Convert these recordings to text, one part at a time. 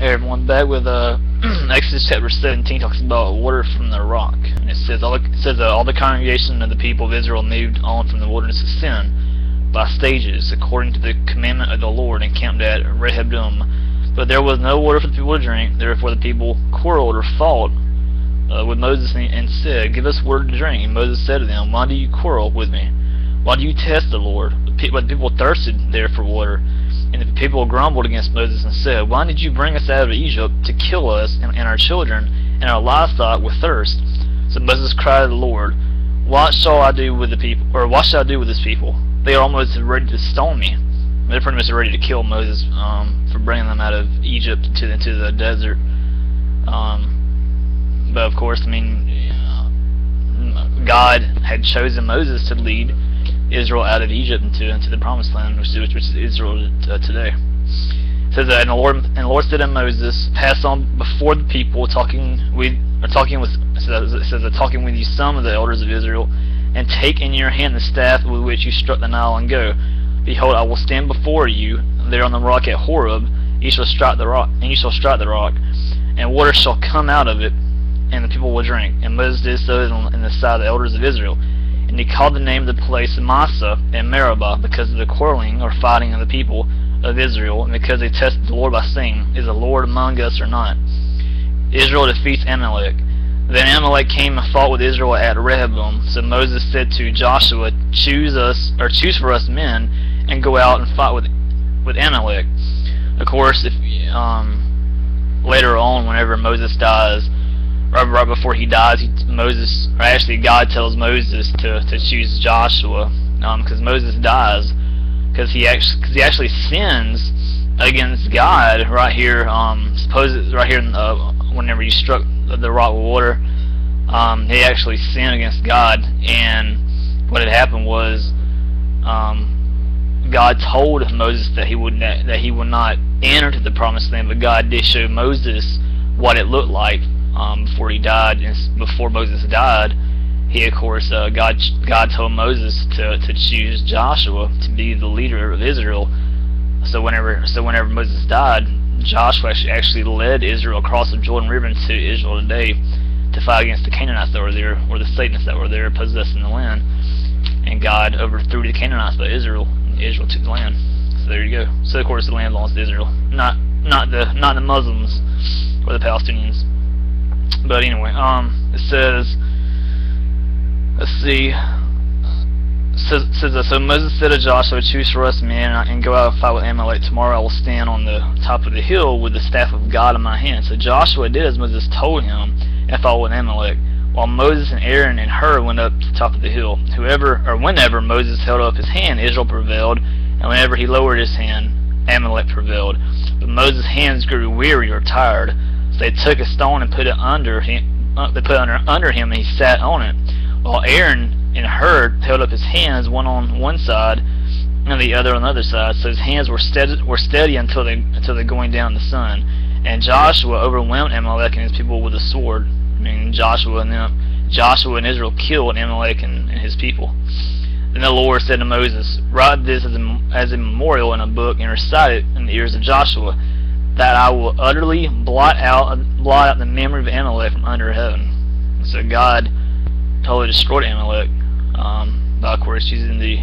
Hey everyone, back with Exodus chapter 17 talks about water from the rock. And it says all the congregation of the people of Israel moved on from the wilderness of sin by stages, according to the commandment of the Lord, and camped at Rehoboam. But there was no water for the people to drink. Therefore the people quarreled or fought with Moses and said, "Give us water to drink." And Moses said to them, "Why do you quarrel with me? Why do you test the Lord?" But the people thirsted there for water. And the people grumbled against Moses and said, "Why did you bring us out of Egypt to kill us and our children and our livestock with thirst?" So Moses cried to the Lord, "What shall I do with the people? Or what shall I do with this people? They are almost ready to stone me." They're pretty much ready to kill Moses for bringing them out of Egypt into the desert. But of course, I mean, God had chosen Moses to lead Israel out of Egypt into the Promised Land, which is Israel today. It says that, and the Lord said to Moses, "Pass on before the people, talking with you some of the elders of Israel, and take in your hand the staff with which you struck the Nile, and go. Behold, I will stand before you there on the rock at Horeb. You shall strike the rock, and water shall come out of it, and the people will drink." And Moses did so in the sight of the elders of Israel. And he called the name of the place Massah and Meribah, because of the quarreling or fighting of the people of Israel, and because they tested the Lord by saying, "Is the Lord among us or not?" Israel defeats Amalek. Then Amalek came and fought with Israel at Rehoboam. So Moses said to Joshua, choose for us men, and go out and fight with Amalek." Of course, if later on, whenever Moses dies, right before he dies, God tells Moses to choose Joshua, because Moses dies because he actually sins against God right here. Whenever you struck the rock with water, he actually sinned against God, and what had happened was God told Moses that he would not enter into the Promised Land, but God did show Moses what it looked like. Before he died, and before Moses died, God told Moses to choose Joshua to be the leader of Israel. So whenever Moses died, Joshua actually led Israel across the Jordan River into Israel today to fight against the Canaanites that were there, or the Satanists that were there possessing the land. And God overthrew the Canaanites, but Israel took the land. So there you go. So of course the land belongs to Israel, not the Muslims or the Palestinians. But anyway, it says, let's see, so Moses said to Joshua, "Choose for us men, and go out and fight with Amalek. Tomorrow I will stand on the top of the hill with the staff of God in my hand." So Joshua did as Moses told him, and fought with Amalek, while Moses and Aaron and Hur went up to the top of the hill. Whenever Moses held up his hand, Israel prevailed, and whenever he lowered his hand, Amalek prevailed. But Moses' hands grew weary or tired. So they took a stone and put it under him. And he sat on it, while Aaron and Hur held up his hands, one on one side and the other on the other side. So his hands were steady until the going down the sun. And Joshua overwhelmed Amalek and his people with a sword. I mean, Joshua and Israel killed Amalek and his people. Then the Lord said to Moses, "Write this as a memorial in a book, and recite it in the ears of Joshua, that I will utterly blot out the memory of Amalek from under heaven." So God totally destroyed Amalek by, of course, using the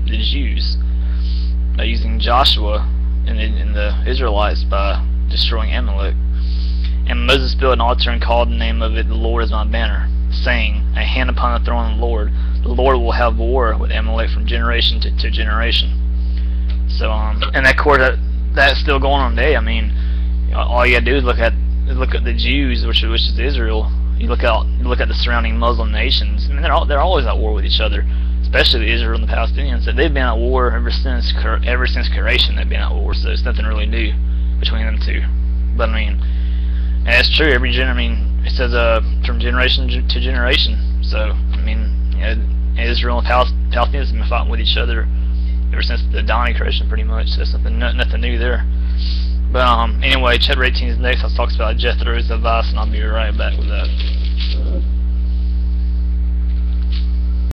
Jews, by using Joshua and the Israelites by destroying Amalek. And Moses built an altar and called the name of it, "The Lord is my banner," saying, "A hand upon the throne of the Lord. The Lord will have war with Amalek from generation to generation." So and of course that's still going on today. I mean, all you gotta do is look at the Jews, which is Israel. You look at the surrounding Muslim nations. I mean, they're always at war with each other, especially Israel and the Palestinians. They've been at war ever since creation. They've been at war, so it's nothing really new between them two. But I mean, and that's true. It says from generation to generation. So I mean, Israel and Palestinians have been fighting with each other ever since the dawn of creation, pretty much. So there's nothing new there. But anyway, chapter 18 is next. It talks about Jethro's advice, and I'll be right back with that.